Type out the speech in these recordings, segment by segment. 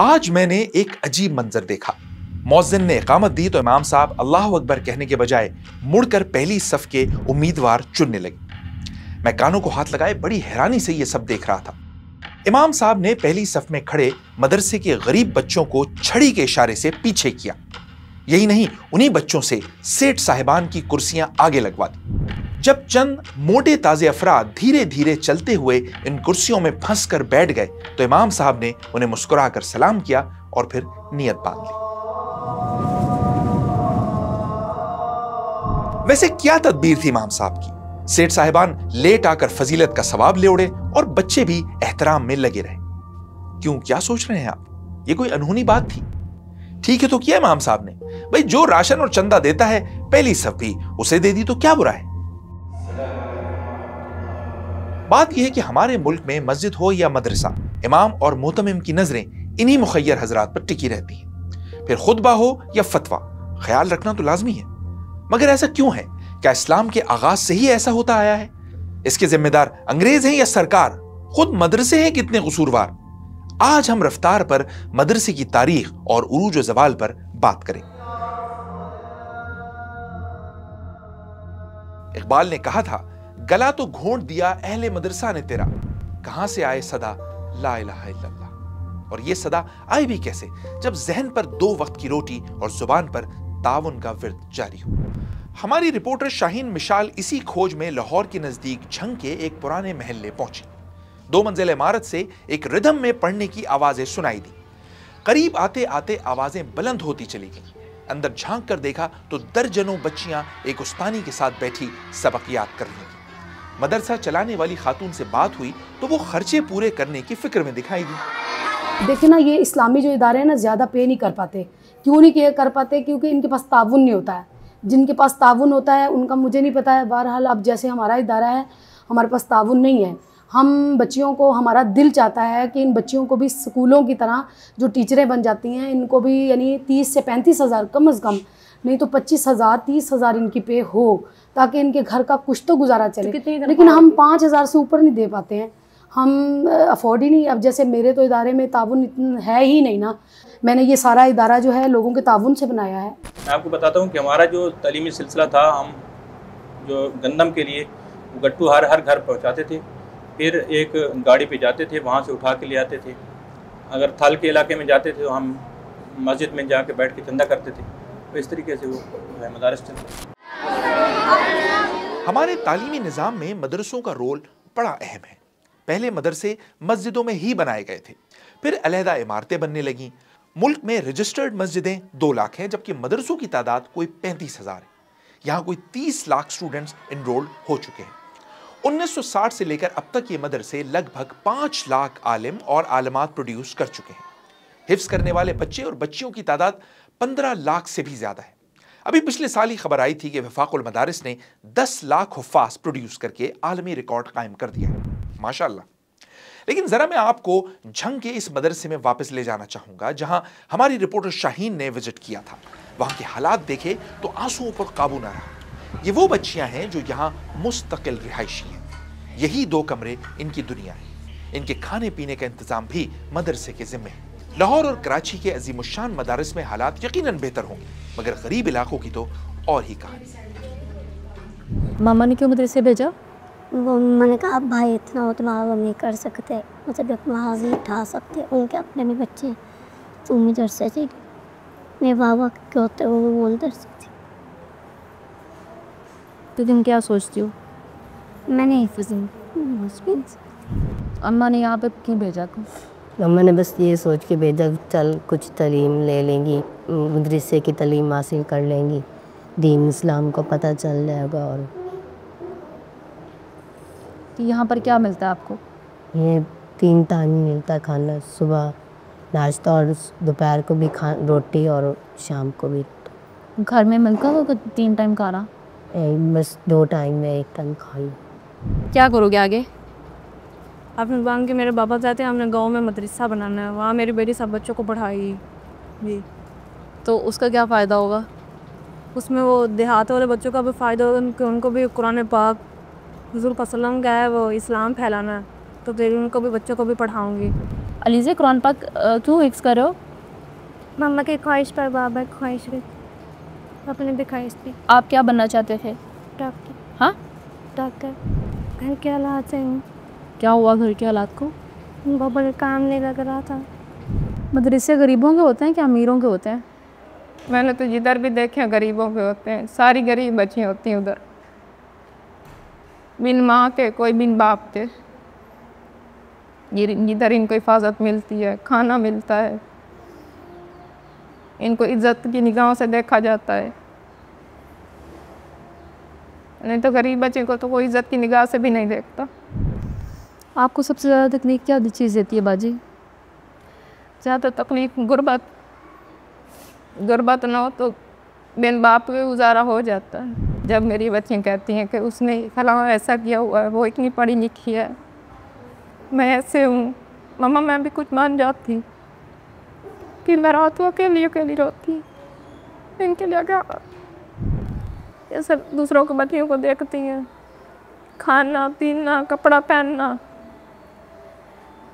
آج میں نے ایک عجیب منظر دیکھا۔ مؤذن نے اقامت دی تو امام صاحب اللہ اکبر کہنے کے بجائے مڑ کر پہلی صف کے امیدوار چننے لگے۔ میں کانوں کو ہاتھ لگائے بڑی حیرانی سے یہ سب دیکھ رہا تھا۔ امام صاحب نے پہلی صف میں کھڑے مدرسے کے غریب بچوں کو چھڑی کے اشارے سے پیچھے کیا۔ یہی نہیں، انہی بچوں سے سیٹھ صاحبان کی کرسیاں آگے لگوا دی۔ جب چند موٹے تازے افراد دھیرے دھیرے چلتے ہوئے ان کرسیوں میں پھنس کر بیٹھ گئے تو امام صاحب نے انہیں مسکرا کر سلام کیا اور پھر نیت باندھ لی۔ ویسے کیا تدبیر تھی امام صاحب کی؟ سیٹھ صاحبان لیٹ آ کر فضیلت کا ثواب لے اڑے اور بچے بھی احترام میں لگے رہے۔ کیوں، کیا سوچ رہے ہیں آپ؟ یہ کوئی انہونی بات تھی؟ ٹھیک ہے تو کیا امام صاحب نے؟ بھئی جو راشن اور چندہ دیتا ہے پہلی صف بھی اسے دے دی تو کیا برا ہے؟ بات یہ ہے کہ ہمارے ملک میں مسجد ہو یا مدرسہ، امام اور مؤتمم کی نظریں انہی مخیر حضرات پر ٹکی رہتی ہیں۔ پھر خطبہ ہو یا فتویٰ، خیال رکھنا تو لازمی ہے۔ مگر ایسا کیوں ہے؟ کیا اسلام کے آغاز سے ہی ایسا ہوتا آیا ہے؟ اس کے ذمہ دار انگریز ہیں یا سرکار؟ خود مدرسے ہیں کتنے قصوروار؟ آج ہم رفتار پر، مدرسے کی تاریخ اور عروج و زوال پر بات کریں۔ اقبال نے کہا تھا، گلا تو گھونٹ دیا اہل مدرسہ نے تیرا، کہاں سے آئے صدا لا الہ الا اللہ۔ اور یہ صدا آئی بھی کیسے؟ جب ذہن پر 2 وقت کی روٹی اور زبان پر تعاون کا ورد جاری ہو۔ ہماری رپورٹر شاہین مشال اسی کھوج میں لاہور کے نزدیک جھنگ کے ایک پرانے محلے پہنچی۔ 2 منزل عمارت سے ایک ردھم میں پڑھنے کی آوازیں سنائی دی۔ قریب آتے آتے آوازیں بلند ہوتی چلی گئیں۔ اندر جھانک کر دیکھا تو درجنوں بچیاں ایک استانی کے ساتھ بیٹھی سبق یاد کر رہی تھیں۔ مدرسہ چلانے والی خاتون سے بات ہوئی تو وہ خرچے پورے کرنے کی فکر میں دکھائی دی۔ دیکھیں نا، یہ اسلامی جو ادارے ہیں نا زیادہ پے نہیں کر پاتے۔ کیوں نہیں کر پاتے؟ کیونکہ ان کے پاس تعاون نہیں ہوتا ہے۔ جن کے پاس تعاون ہوتا ہے ان کا مجھے نہیں پتا ہے۔ بہرحال اب جیسے ہمارا ادارہ ہے، ہمارے پاس تعاون نہیں ہے۔ ہم بچیوں کو، ہمارا دل چاہتا ہے کہ ان بچیوں کو بھی اسکولوں کی طرح جو ٹیچریں بن جاتی ہیں ان کو بھی، یعنی 30 سے 35 ہزار کم از کم، نہیں تو 25 ہزار 30 ہزار ان کی پے ہو تاکہ ان کے گھر کا کچھ تو گزارا چلے۔ لیکن ہم 5 ہزار سے اوپر نہیں دے پاتے ہیں، ہم افورڈ ہی نہیں۔ اب جیسے میرے تو ادارے میں تعاون ہے ہی نہیں نا۔ میں نے یہ سارا ادارہ جو ہے لوگوں کے تعاون سے بنایا ہے۔ میں آپ کو بتاتا ہوں کہ ہمارا جو تعلیمی سلسلہ تھا، ہم جو گندم کے لیے گٹو ہر گھر پہنچاتے تھے، پھر ایک گاڑی پہ جاتے تھے، وہاں سے اٹھا کے لے آتے تھے۔ اگر تھال کے علاقے میں جاتے تھے تو ہم مسجد میں جا کے بیٹھ کے چندہ کرتے تھے۔ تو اس طریقے سے وہ مدارس چلتے۔ ہمارے تعلیمی نظام میں مدرسوں کا رول بڑا اہم ہے۔ پہلے مدرسے مسجدوں میں ہی بنائے گئے تھے، پھر علیحدہ عمارتیں بننے لگیں۔ ملک میں رجسٹرڈ مسجدیں 2 لاکھ ہیں، جبکہ مدرسوں کی تعداد کوئی 35 ہزار ہے۔ یہاں کوئی 30 لاکھ سٹوڈنٹس انرولڈ ہو چکے ہیں۔ 1960 سے لے کر اب تک یہ مدرسے لگ بھگ 5 لاکھ عالم اور عالمات پروڈیوس کر چکے ہیں۔ حفظ کرنے والے بچے اور بچیوں کی تعداد 15 لاکھ سے بھی زیادہ ہے۔ ابھی پچھلے سال ہی خبر آئی تھی کہ وفاق المدارس نے 10 لاکھ حفاظ پروڈیوس کر کے عالمی ریکارڈ قائم کر دیا ہے۔ ماشاءاللہ۔ لیکن ذرا میں آپ کو جھنگ کے اس مدرسے میں واپس لے جانا چاہوں گا جہاں ہماری رپورٹر شاہین نے وزٹ کیا تھا۔ وہاں کے حالات دیکھے تو آنسوؤں پر قابو نہ رہا۔ یہ وہ بچیاں ہیں جو یہاں مستقل رہائشی ہیں۔ یہی 2 کمرے ان کی دنیا ہے۔ ان کے کھانے پینے کا انتظام بھی مدرسے کے ذمہ ہے۔ لاہور اور کراچی کے عظیم الشان مدارس میں حالات یقیناً بہتر ہوں گے، مگر غریب علاقوں کی تو اور ہی کہانی۔ ماما نے کیوں مدرسے بھیجا؟ وہ میں نے کہا اب بھائی اتنا اتنا وہ نہیں کر سکتے، مطلب وہاں نہیں اٹھا سکتے، ان کے اپنے بھی بچے ہیں، تو مدرسے سے میرے بابا کے ہوتے وہ بولتے سکتے۔ تو تم کیا سوچتی ہو؟ میں نے اماں نے یہاں پہ کیوں بھیجا؟ اماں نے بس یہ سوچ کے بھیجا چل کچھ تعلیم لے لیں گی، مدرسے کی تعلیم حاصل کر لیں گی، دین اسلام کو پتہ چل جائے گا۔ اور یہاں پر کیا ملتا ہے آپ کو؟ یہ 3 ٹائم ملتا ہے کھانا، صبح ناشتہ اور دوپہر کو بھی روٹی اور شام کو بھی۔ گھر میں ملتا ہوگا 3 ٹائم کھانا؟ بس 2 ٹائم میں 1 ٹائم کھا لوں۔ کیا کرو گے آگے؟ آپ نے بانگ کے میرے بابا کہتے ہیں ہم نے گاؤں میں مدرسہ بنانا ہے، وہاں میری بیٹی سب بچوں کو پڑھائی جی۔ تو اس کا کیا فائدہ ہوگا؟ اس میں وہ دیہات والے بچوں کا بھی فائدہ ہوگا، ان کو بھی قرآن پاک حضور صلی اللہ علیہ وسلم کا ہے وہ اسلام پھیلانا ہے، تو پھر ان کو بھی بچوں کو بھی پڑھاؤں گی۔ अलीज़ा कुरान पाक क्यों हिफ्ज़ कर रहे हो? मम्मा की ख्वाहिश पर, बाबा की ख्वाहिश पे, अपनी भी ख्वाहिश थी। आप क्या बनना चाहते थे? डॉक्टर। हाँ? डॉक्टर। घर के हालात हैं, क्या हुआ घर के हालात को? बाबा का काम नहीं लग रहा था। मदरसे गरीबों के होते हैं कि अमीरों के होते हैं? मैंने तो जिधर भी देखे गरीबों के होते हैं, सारी गरीब बच्चियाँ होती हैं उधर, बिन माँ के, कोई बिन बाप के। जिधर इनको हिफाजत मिलती है, खाना मिलता है, इनको इज्जत की निगाहों से देखा जाता है। नहीं तो गरीब बच्चे को तो कोई इज्जत की निगाह से भी नहीं देखता। आपको सबसे ज़्यादा तकलीफ क्या चीज़ देती है बाजी? ज़्यादा तकलीफ गुर्बत ना हो तो बिन बाप के गुजारा हो जाता है। जब मेरी बच्चियाँ कहती हैं कि उसने फलां ऐसा किया हुआ है, वो इतनी पढ़ी लिखी है, मैं ऐसे हूँ, मम्मा मैं भी कुछ मान जाती कि मैं रात को अकेली रोती, इनके लिए क्या। ये सब दूसरों को बच्चियों को देखती हैं, खाना पीना कपड़ा पहनना,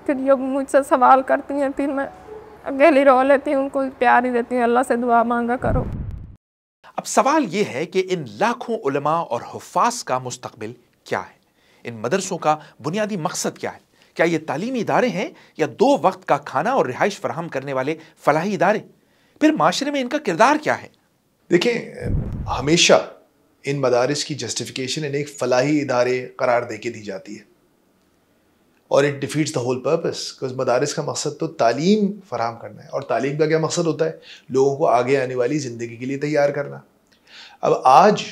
फिर ये मुझसे सवाल करती हैं, फिर मैं अकेली रो लेती हूँ, उनको प्यार ही देती हूँ, अल्लाह से दुआ मांगा करो। अब सवाल ये है कि इन लाखों उलमा और हुफ़ाज़ का मुस्तक़बिल क्या है? इन मदरसों का बुनियादी मकसद क्या है? क्या ये तालीमी इदारे हैं या 2 वक्त का खाना और रिहाइश फराहम करने वाले फलाही इदारे? फिर माशरे में इनका किरदार क्या है? देखें, हमेशा इन मदारिस की जस्टिफिकेशन इन्हें एक फलाही इदारे करार दे के दी जाती है और it defeats the whole purpose, because मदारिस का मकसद तो तालीम फराहम करना है। और तालीम का क्या मकसद होता है? लोगों को आगे आने वाली ज़िंदगी के लिए तैयार करना। अब आज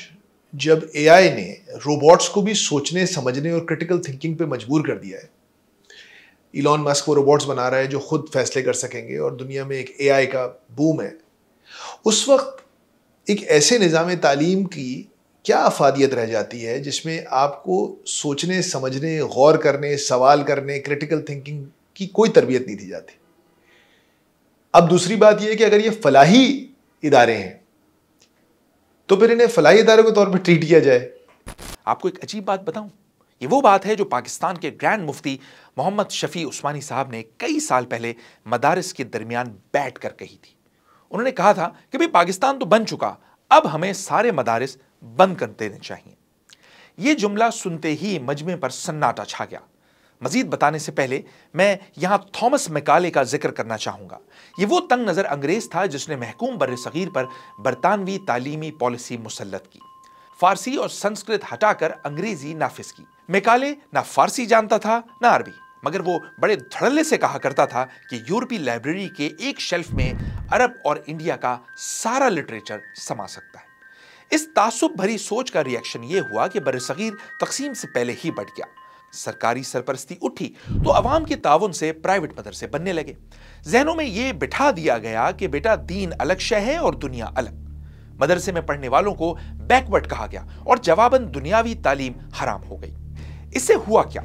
जब AI ने रोबोट्स को भी सोचने, समझने और क्रिटिकल थिंकिंग पे मजबूर कर दिया है, इलॉन मस्क वो रोबोट्स बना रहा है जो खुद फैसले कर सकेंगे और दुनिया में एक AI का बूम है, उस वक्त एक ऐसे निज़ाम तालीम की क्या अफादियत रह जाती है जिसमें आपको सोचने, समझने, गौर करने, सवाल करने, क्रिटिकल थिंकिंग की कोई तरबियत नहीं दी जाती। अब दूसरी बात यह है कि अगर ये फलाही इदारे हैं तो फिर इन्हें फलाही इदारों के तौर पर ट्रीट किया जाए। आपको एक अजीब बात बताऊं, ये वो बात है जो पाकिस्तान के ग्रैंड मुफ्ती मोहम्मद शफी उस्मानी साहब ने कई साल पहले मदारिस के दरमियान बैठ कर कही थी। उन्होंने कहा था कि भाई पाकिस्तान तो बन चुका, अब हमें सारे मदारिस बंद कर देने चाहिए। यह जुमला सुनते ही मजमे पर सन्नाटा छा गया। मजीद बताने से पहले मैं यहां थॉमस मैकाले का जिक्र करना चाहूंगा। ये वो तंग नजर अंग्रेज था जिसने महकूम बर्र सगीर पर बरतानवी तालीमी पॉलिसी मुसल्लत की, फारसी और संस्कृत हटाकर अंग्रेजी नाफिज की। मैकाले ना फारसी जानता था ना अरबी, मगर वो बड़े धड़ल्ले से कहा करता था कि यूरोपीय लाइब्रेरी के एक शेल्फ में अरब और इंडिया का सारा लिटरेचर समा सकता है। इस तासुब भरी सोच का रिएक्शन ये हुआ कि बर्रसगीर तकसीम से पहले ही बढ़ गया। सरकारी सरपरस्ती उठी तो अवाम के ताउन से प्राइवेट मदरसे बनने लगे। जहनों में ये बिठा दिया गया कि बेटा दीन अलग शय है और दुनिया अलग। मदरसे में पढ़ने वालों को बैकवर्ड कहा गया और जवाबन दुनियावी तालीम हराम हो गई। इससे हुआ क्या?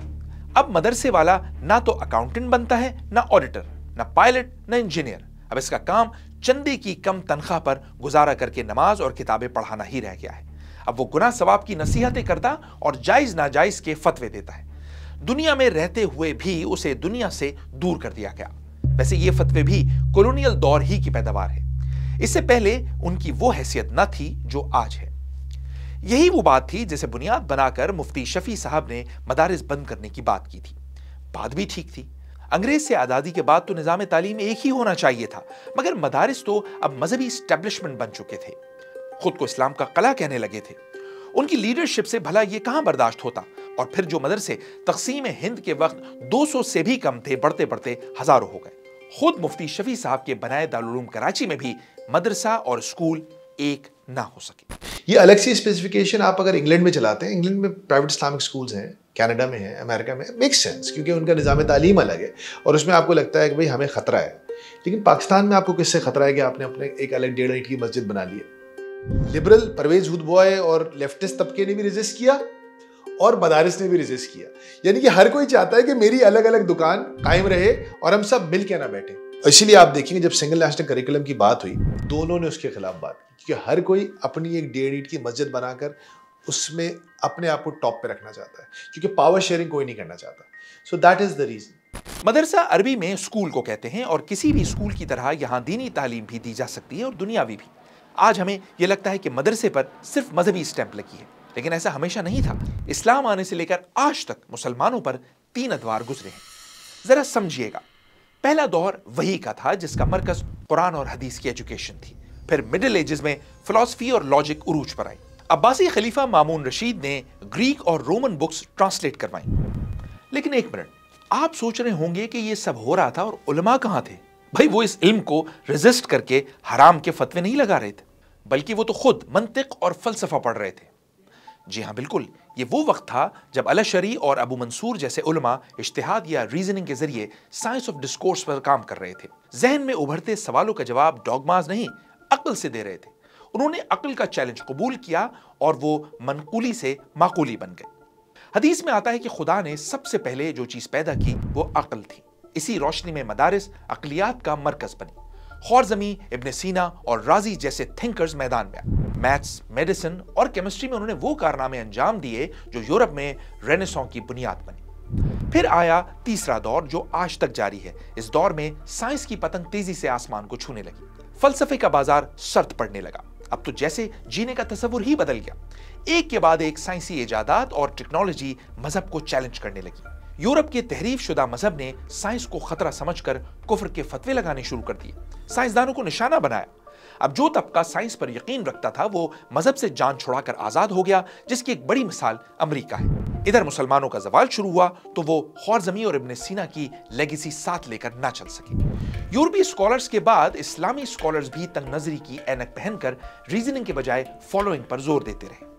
अब मदरसे वाला ना तो अकाउंटेंट बनता है, ना ऑडिटर, ना पायलट, ना इंजीनियर। अब इसका काम चंदे की कम तनख्वाह पर गुजारा करके नमाज और किताबें पढ़ाना ही रह गया है। अब वो गुनाह सवाब की नसीहतें करता और जायज नाजायज के फतवे देता है। दुनिया में रहते हुए भी उसे दुनिया से दूर कर दिया गया। वैसे ये फतवे भी कॉलोनियल दौर ही की पैदावार है। इससे पहले उनकी वो हैसियत न थी जो आज है। यही वो बात थी जिसे बुनियाद बनाकर मुफ्ती शफी साहब ने मदारिस बंद करने की बात की थी। बात भी ठीक थी। अंग्रेज से आज़ादी के बाद तो निज़ाम तालीम एक ही होना चाहिए था, मगर मदारिस तो अब मजहबी एस्टेब्लिशमेंट बन चुके थे, खुद को इस्लाम का कला कहने लगे थे। उनकी लीडरशिप से भला ये कहां बर्दाश्त होता? और फिर जो मदरसे तकसीम हिंद के वक्त 200 से भी कम थे, बढ़ते बढ़ते हजारों हो गए। खुद मुफ्ती शफी साहब के बनाए दारुल उलूम कराची में भी मदरसा और स्कूल एक ना हो सके। ये अलग सी स्पेसिफिकेशन आप अगर इंग्लैंड में चलाते हैं, इंग्लैंड में प्राइवेट इस्लामिक स्कूल्स हैं, कनाडा में है, अमेरिका में, मेक सेंस, क्योंकि उनका निज़ाम तालीम अलग है और उसमें आपको लगता है कि भाई हमें खतरा है। लेकिन पाकिस्तान में आपको किससे खतरा है कि आपने अपने एक अलग 1.5 ईंट की मस्जिद बना ली है। लिबरल परवेज हुदबॉय और लेफ्टिस्ट तबके ने भी रेजिस्ट किया और मदारिस ने भी रेजिस्ट किया। यानी कि हर कोई चाहता है कि मेरी अलग अलग दुकान कायम रहे और हम सब मिल के ना बैठे। इसीलिए आप देखेंगे जब सिंगल नेशनल करिकुलम की बात हुई, दोनों ने उसके खिलाफ बात की, क्योंकि हर कोई अपनी एक 1.5 ईंट की मस्जिद बनाकर उसमें अपने आप को टॉप पे रखना चाहता है, क्योंकि पावर शेयरिंग कोई नहीं करना चाहता। So that is the reason. मदरसा अरबी में स्कूल को कहते हैं और किसी भी स्कूल की तरह यहाँ दीनी तालीम भी दी जा सकती है और दुनियावी भी। आज हमें यह लगता है कि मदरसे पर सिर्फ मजहबी स्टैंप लगी है, लेकिन ऐसा हमेशा नहीं था। इस्लाम आने से लेकर आज तक मुसलमानों पर 3 अदवार गुजरे हैं। जरा समझिएगा। पहला दौर वही का था जिसका मरकज कुरान और हदीस की एजुकेशन थी। फिर मिडिल एजेस में फिलॉसफी और लॉजिक उरूज पर आई। अब्बासी खलीफा मामून रशीद ने ग्रीक और रोमन बुक्स ट्रांसलेट करवाई। लेकिन एक मिनट, आप सोच रहे होंगे कि ये सब हो रहा था और उलमा कहाँ थे? भाई वो इस इल्म को रेजिस्ट करके हराम के फतवे नहीं लगा रहे थे, बल्कि वो तो खुद मंतिक और फलसफा पढ़ रहे थे। जी हाँ, बिल्कुल, ये वो वक्त था जब अलशरी और अबू मंसूर जैसे उलमा इज्तिहाद या रीजनिंग के जरिए साइंस ऑफ डिस्कोर्स पर काम कर रहे थे। जहन में उभरते सवालों का जवाब डॉगमाज नहीं, अक्ल से दे रहे थे। उन्होंने अक्ल का चैलेंज कबूल किया और वो मनकूली से माकूली बन गए। हदीस में आता है कि खुदा ने सबसे पहले जो चीज पैदा की वो अक्ल थी। इसी रोशनी में मदारिस अकलियात का मरकज बनी। ख्वारज़मी, इब्न सीना और राजी जैसे थिंकर्स मैदान में आए। मैथ्स, मेडिसिन और केमिस्ट्री में उन्होंने वो कारनामे अंजाम दिए जो यूरोप में रेनेसां की बुनियाद बनी। फिर आया तीसरा दौर जो आज तक जारी है। इस दौर में साइंस की पतंग तेजी से आसमान को छूने लगी। फलसफे का बाजार सर्द पड़ने लगा। अब तो जैसे जीने का तस्वुर ही बदल गया। एक के बाद एक साइंसी इजादात और टेक्नोलॉजी मजहब को चैलेंज करने लगी। यूरोप के तहरीफ शुदा मजहब ने साइंस को खतरा समझकर कुफ्र के फतवे लगाने शुरू कर दिए, साइंसदानों को निशाना बनाया। अब जो तबका साइंस पर यकीन रखता था वो मजहब से जान छुड़ाकर आजाद हो गया, जिसकी एक बड़ी मिसाल अमेरिका है। इधर मुसलमानों का जवाल शुरू हुआ तो वो ख्वारज़मी और इब्न सीना की लेगेसी साथ लेकर ना चल सके। यूरोपीय स्कॉलर्स के बाद इस्लामी स्कॉलर्स भी तंग नजरी की ऐनक पहनकर रीजनिंग के बजाय फॉलोइंग पर जोर देते रहे।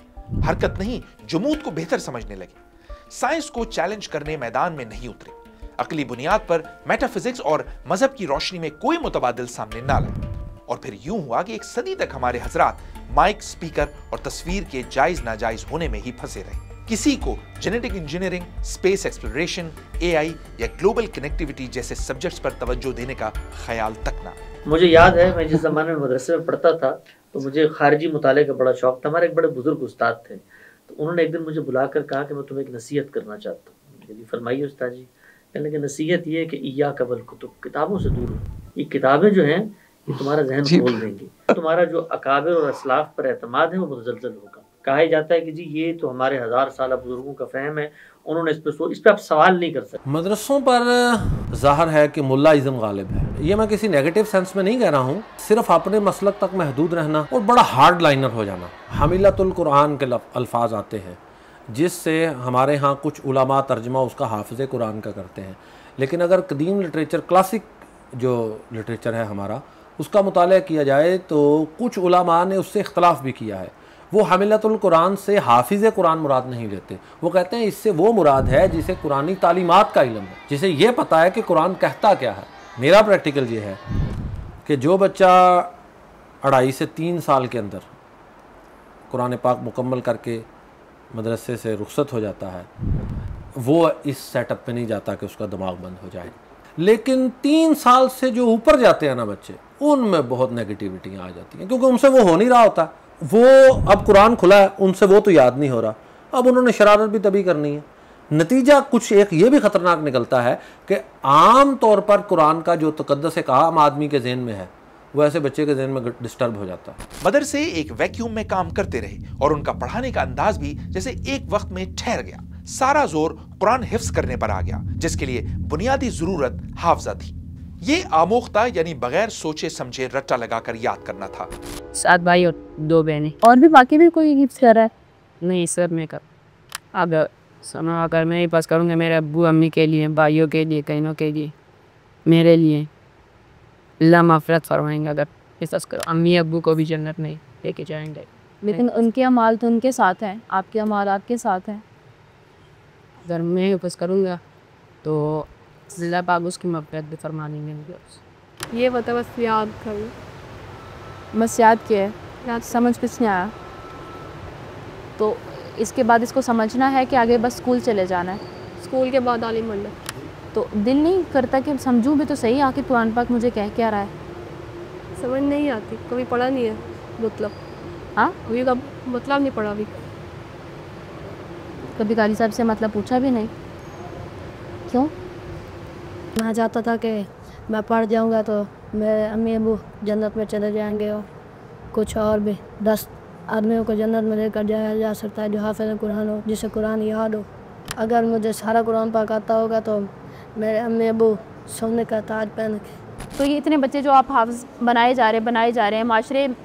हरकत नहीं, जुमूद को बेहतर समझने लगे। साइंस को चैलेंज करने मैदान में नहीं उतरे। अकली बुनियाद पर मेटाफिजिक्स और मजहब की रोशनी में कोई मुतबादिल सामने ना लाए। और फिर यूं हुआ कि एक सदी तक हमारे हजरात माइक, स्पीकर और तस्वीर के जायज नाजायज होने में ही फंसे रहे। किसी को genetic engineering, space exploration, AI या ग्लोबल कनेक्टिविटी जैसे सब्जेक्ट्स पर तवज्जो देने का ख्याल तक ना। मुझे याद है, मैं जिस जमाने में मदरसे में पढ़ता था तो मुझे खारजी मुताले का बड़ा शौक था। हमारे एक बड़े बुजुर्ग उस्ताद थे, तो उन्होंने एक दिन मुझे बुलाकर कहा कि मैं तुम्हें एक नसीहत करना चाहता हूँ। फरमाइए उस्ताद जी। कहने लगे नसीहत ये है कि इया कबल कुतुब, किताबों से दूर हो। ये किताबें जो हैं ये तुम्हारा जहन खोल देंगी। तुम्हारा जो अकाबिर और असलाफ पर एतमाद है वो मुतज़लज़ल होगा। कहा जाता है कि जी ये तो हमारे 1000 साल बुजुर्गों का फहम है, उन्होंने इस पर आप सवाल नहीं कर सकते। मदरसों पर ज़ाहिर है कि मुल्लाइज़्म गालिब है। ये मैं किसी नेगेटिव सेंस में नहीं कह रहा हूँ, सिर्फ अपने मसलक तक महदूद रहना और बड़ा हार्ड लाइनर हो जाना। हमिलतुल कुरान के अल्फाज आते हैं जिससे हमारे यहाँ कुछ उलमा तर्जमा उसका हाफिज़ कुरान का करते हैं, लेकिन अगर कदीम लिटरेचर, क्लासिक जो लिटरेचर है हमारा, उसका मुताला किया जाए तो कुछ उलमा ने उससे इख्तलाफ भी किया है। वो हमिलतुल कुरान से हाफिज़ कुरान मुराद नहीं लेते। वो कहते हैं इससे वो मुराद है जिसे कुरानी तालीमात का इल्म है, जिसे ये पता है कि कुरान कहता क्या है। मेरा प्रैक्टिकल ये है कि जो बच्चा 2.5 से 3 साल के अंदर कुरान पाक मुकम्मल करके मदरसे से रुखसत हो जाता है, वो इस सेटअप पे नहीं जाता कि उसका दिमाग बंद हो जाए। लेकिन 3 साल से जो ऊपर जाते हैं ना बच्चे, उनमें बहुत नेगेटिविटियाँ आ जाती हैं, क्योंकि उनसे वो हो नहीं रहा होता। वो अब कुरान खुला है, उनसे वो तो याद नहीं हो रहा, अब उन्होंने शरारत भी तभी करनी है। नतीजा कुछ एक ये भी ख़तरनाक निकलता है कि आम तौर पर कुरान का जो तकद्दस एक आम आदमी के ज़हन में है वो ऐसे बच्चे के ज़हन में डिस्टर्ब हो जाता है। मदरसे एक वैक्यूम में काम करते रहे और उनका पढ़ाने का अंदाज भी जैसे एक वक्त में ठहर गया। सारा जोर कुरान हिफ्ज करने पर आ गया, जिसके लिए बुनियादी ज़रूरत हाफजा थी। ये आमोख्ता यानी बगैर सोचे समझे रट्टा लगाकर याद करना था। 7 भाई और 2 बहनें। और भी बाकी भी कोई हिफ्ज कर रहा है? नहीं सर, मैं कर अगर मैं ही पास करूँगा मेरे अब्बू अम्मी के लिए, भाइयों के लिए, कहीं के लिए, मेरे लिए अल्लाह मग़फ़िरत फरमाएंगे। अगर हिफ्ज़ करो, अम्मी अब्बू को भी जन्नत में लेके जाएंगे। लेकिन उनके अमाल तो उनके साथ हैं, आपके अमाल आपके साथ हैं। अगर मैं हिफ्ज़ करूँगा तो अल्लाह पाक उसकी मग़फ़िरत भी फरमा देंगे मुझे। ये बता, बस याद करो। बस याद किया है, याद समझ कुछ नहीं आया। तो इसके बाद इसको समझना है कि आगे बस स्कूल चले जाना है। स्कूल के बाद आलिम बनना। तो दिल नहीं करता कि समझूं भी तो सही आखिर कुरान पाक मुझे कह क्या रहा है। समझ नहीं आती, कभी पढ़ा नहीं है मतलब। हाँ, अभी कब मतलब नहीं पढ़ा अभी। कभी कारी साहब से मतलब पूछा भी नहीं? क्यों? मैं चाहता था कि मैं पढ़ जाऊंगा तो मेरे अम्मी अबू जन्नत में चले जाएंगे और कुछ और भी 10 आदमियों को जन्नत में लेकर जाया जा सकता है जो हाफ़िज़ कुरान हो, जिसे कुरान याद हो। अगर मुझे सारा कुरान पाक आता होगा तो मेरे अम्मी अबू सोने का ताज पहन के। तो ये इतने बच्चे जो आप हाफ़िज़ बनाए जा रहे हैं,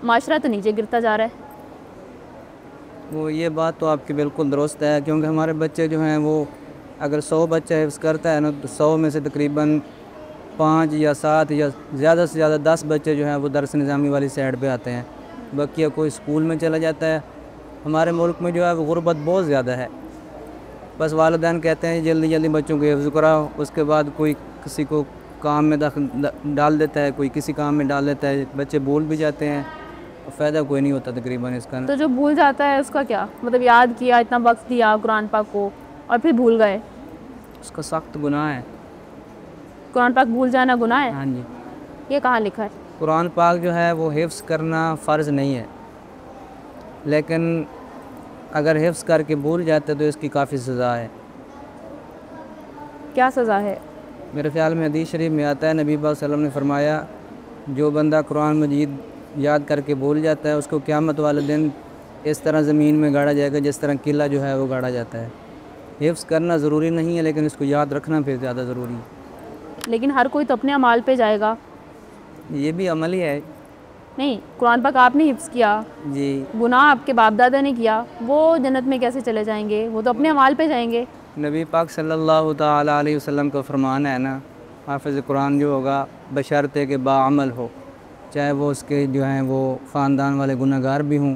माशरा तो नीचे गिरता जा रहा है। वो ये बात तो आपकी बिल्कुल दुरुस्त है, क्योंकि हमारे बच्चे जो हैं वो अगर 100 बच्चा हिफ्ज़ करता है ना तो 100 में से तकरीबन 5 या 7 या ज़्यादा से ज़्यादा 10 बच्चे जो हैं वो दरस निज़ामी वाली साइड पे आते हैं, बाकी कोई स्कूल में चला जाता है। हमारे मुल्क में जो है वो गुर्बत बहुत ज़्यादा है। बस वालिदैन कहते हैं जल्दी जल्दी बच्चों को हिफ्ज़ कराओ, उसके बाद कोई किसी को काम में डाल देता है, कोई किसी काम में डाल देता है, बच्चे भूल भी जाते हैं, फ़ायदा कोई नहीं होता तकरीबन इसका। तो जो भूल जाता है उसका क्या मतलब, याद किया, इतना वक्त दिया कुरान पाक को और फिर भूल गए, उसका सख्त गुनाह है। कुरान पाक भूल जाना गुनाह है? हाँ जी। ये कहाँ लिखा है? कुरान पाक जो है वो हिफ्ज़ करना फ़र्ज़ नहीं है, लेकिन अगर हिफ्ज़ करके भूल जाते तो इसकी काफ़ी सज़ा है। क्या सज़ा है? मेरे ख़्याल में हदीस शरीफ में आता है, नबी पाक सल्लल्लाहु अलैहि वसल्लम ने फरमाया जो बंदा कुरान मजीद याद करके भूल जाता है उसको क़यामत वाले दिन इस तरह ज़मीन में गाड़ा जाएगा जिस तरह किला जो है वो गाड़ा जाता है। हिफ्ज़ करना ज़रूरी नहीं है, लेकिन इसको याद रखना फिर ज़्यादा ज़रूरी है। लेकिन हर कोई तो अपने अमाल पे जाएगा। ये भी अमल ही है। नहीं, कुरान पाक आपने हिफ्ज़ किया जी, गुनाह आपके बाप दादा ने किया, वो जन्नत में कैसे चले जाएंगे? वो तो अपने अमाल पे जाएंगे। नबी पाक सल्लल्लाहु ताला अलैहि वसल्लम का फरमान है ना, हाफ़िज़ कुरान जो होगा बशर्ते के बाअमल हो, चाहे वो उसके जो हैं वो ख़ानदान वाले गुनहगार भी हों,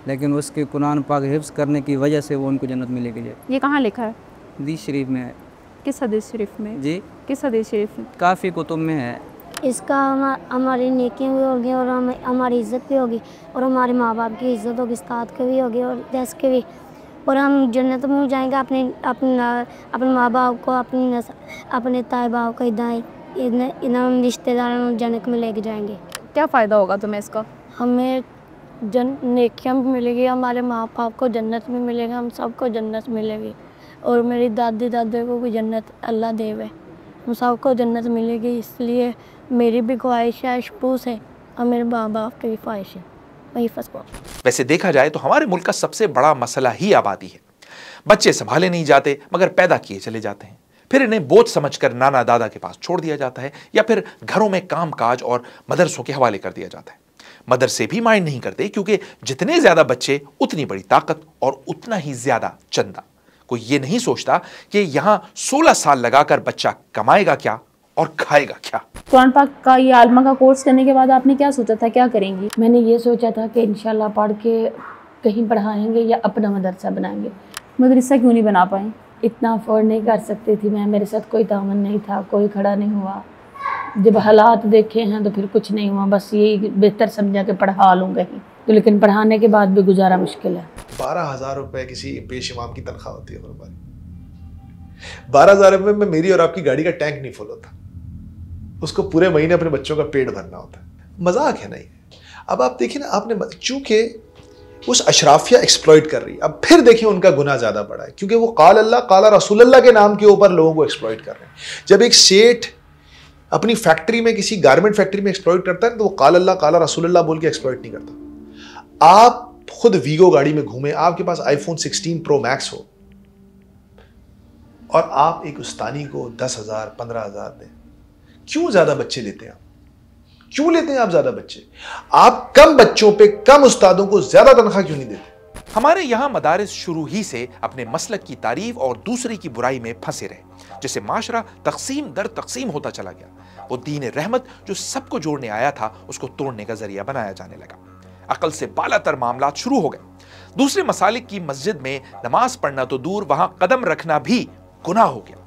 लेकिन उसके कुरान पाक हिफ्ज़ करने की वजह से वो उनको जन्नत मिलेगी। जाए ये कहाँ लिखा है? हदीस शरीफ में है। किस हदीस शरीफ में? जी, किस हदीस शरीफ में? काफ़ी कुतुब में है। इसका हमारी नेकियां भी होगी और हमारी इज़्ज़त भी होगी और हमारे माँ बाप की इज़्ज़त होगी, उस्ताद की भी होगी और देश की भी, और हम जन्नत में जाएंगे अपने माँ बाप को, अपने ताए बाप को इनाम रिश्तेदारों जन्नत में लेके जाएंगे। क्या फ़ायदा होगा तुम्हें इसका? हमें नेकियां भी मिलेगी, हमारे माँ बाप को जन्नत में मिलेगा, हम सबको जन्नत मिलेगी, और मेरी दादी दादे को भी जन्नत अल्लाह देवे, हम सबको जन्नत मिलेगी। इसलिए मेरी भी ख्वाहिश है शपू से और मेरे माँ बाप की भी ख्वाहिश है, वही फंस। वैसे देखा जाए तो हमारे मुल्क का सबसे बड़ा मसला ही आबादी है। बच्चे संभाले नहीं जाते मगर पैदा किए चले जाते हैं, फिर इन्हें बोझ समझकर नाना दादा के पास छोड़ दिया जाता है या फिर घरों में काम काज और मदरसों के हवाले कर दिया जाता है। मदरसे भी माइंड नहीं करते क्योंकि जितने ज्यादा बच्चे उतनी बड़ी ताकत और उतना ही ज्यादा चंदा। कोई ये नहीं सोचता कि यहाँ 16 साल लगाकर बच्चा कमाएगा क्या और खाएगा क्या। कुरान पाक का ये आलमा का कोर्स करने के बाद आपने क्या सोचा था, क्या करेंगी? मैंने ये सोचा था कि इंशाल्लाह पढ़ के कहीं पढ़ाएंगे या अपना मदरसा बनाएंगे। मदरसा क्यों नहीं बना पाए? इतना अफोर्ड नहीं कर सकती थी मैं, मेरे साथ कोई तामन नहीं था, कोई खड़ा नहीं हुआ। जब हालात देखे हैं तो फिर कुछ नहीं हुआ, बस यही बेहतर समझा कि पढ़ा लूँगा ही, तो लेकिन पढ़ाने के बाद भी गुजारा मुश्किल है। 12,000 रुपये किसी पेश इमाम की तनख्वाह होती है। 12,000 रुपये में मेरी और आपकी गाड़ी का टैंक नहीं फुल होता, उसको पूरे महीने अपने बच्चों का पेट भरना होता है। मजाक है नहीं। अब आप देखिए ना, आपने चूंकि उस अशराफिया एक्सप्लॉइट कर रही है, अब फिर देखिए उनका गुनाह ज्यादा बड़ा है क्योंकि वो काल अल्लाह काला रसूल अल्लाह के नाम के ऊपर लोगों को एक्सप्लॉइट कर रहे हैं। जब एक सेठ अपनी फैक्ट्री में किसी गारमेंट फैक्ट्री में एक्सप्लॉइट करता है तो वो काल अल्लाह काला रसूल अल्लाह बोल के एक्सप्लॉइट नहीं करता। आप खुद वीगो गाड़ी में घूमे, आपके पास आईफोन 16 प्रो मैक्स हो और आप एक उस्तानी को 10,000 15,000 दें, क्यों ज्यादा बच्चे लेते हैं आप? क्यों लेते हैं आप ज्यादा बच्चे? आप कम बच्चों पे कम उस्तादों को ज्यादा तनख्वाह क्यों नहीं देते? हमारे यहाँ मदारिस शुरू ही से अपने मसलक की तारीफ और दूसरे की बुराई में फंसे रहे, जिससे माशरा तकसीम दर तकसीम होता चला गया। वो दीन रहमत जो सबको जोड़ने आया था उसको तोड़ने का जरिया बनाया जाने लगा। अकल से बालातर मामलात शुरू हो गए। दूसरे मसालिक की मस्जिद में नमाज पढ़ना तो दूर, वहां कदम रखना भी गुनाह हो गया।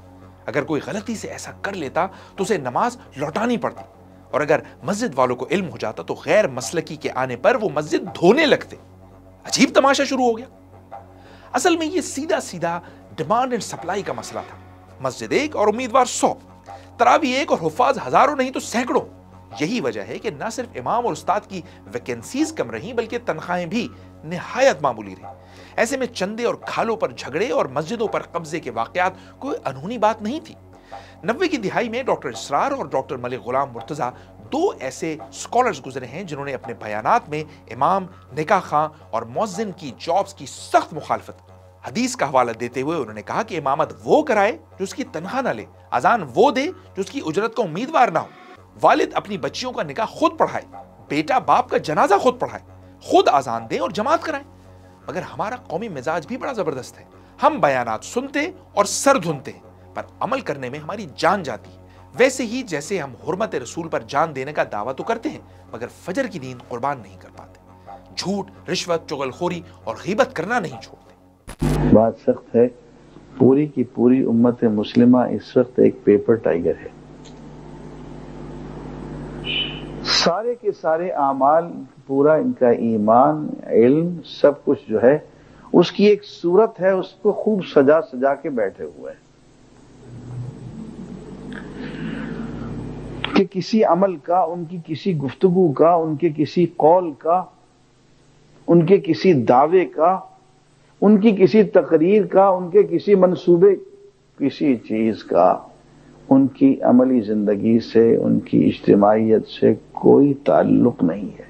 अगर कोई गलती से ऐसा कर लेता तो उसे नमाज लौटानी पड़ती, और अगर मस्जिद वालों को इल्म हो जाता तो गैर मसलकी के आने पर वो मस्जिद धोने लगते। अजीब तमाशा शुरू हो गया। असल में ये सीधा सीधा डिमांड एंड सप्लाई का मसला था। मस्जिद एक और उम्मीदवार 100, तरावी एक और हुफ्फाज हजारों नहीं तो सैकड़ों। यही वजह है कि न सिर्फ इमाम और उस्ताद की वैकेंसीज कम रही बल्कि तनख्वाहें भी निहायत मामूली रही। ऐसे में चंदे और खालों पर झगड़े और मस्जिदों पर कब्जे के वाकयात कोई अनहोनी बात नहीं थी। 90 की दिहाई में डॉक्टर इसरार और डॉक्टर मलिक गुलाम मुर्तज़ा दो ऐसे स्कॉलर्स गुजरे हैं जिन्होंने अपने बयानात में इमाम, निकाह खां और मुअज्जिन की जॉब्स की सख्त मुखालफत की। हदीस का हवाला देते हुए उन्होंने कहा कि इमामत वो कराए जो उसकी तनख्वाह ना ले, अजान वो दे जो उसकी उजरत का उम्मीदवार ना हो, वालिद अपनी बच्चियों का निकाह खुद पढ़ाए, बेटा बाप का जनाजा खुद पढ़ाए, खुद अजान दे और जमात कराए। मगर हमारा कौमी मिजाज भी बड़ा जबरदस्त है। हम बयानात सुनते और सर धुनते हैं, पर अमल करने में हमारी जान जाती है। वैसे ही जैसे हम हुर्मत रसूल पर जान देने का दावा तो करते हैं, मगर फजर की नींद कुर्बान नहीं कर पाते। झूठ, रिश्वत, चुगलखोरी और गीबत करना नहीं छोड़ते। बात सख्त है, पूरी की पूरी उम्मत मुस्लिमा इस वक्त एक पेपर टाइगर है। सारे के सारे आमाल, पूरा इनका ईमान, इल्म, सब कुछ जो है उसकी एक सूरत है, उसको खूब सजा सजा के बैठे हुए हैं कि किसी अमल का, उनकी किसी गुफ्तगू का, उनके किसी कौल का, उनके किसी दावे का, उनकी किसी तकरीर का, उनके किसी मंसूबे, किसी चीज का उनकी अमली जिंदगी से, उनकी इज्तिमाइयत से कोई ताल्लुक नहीं है।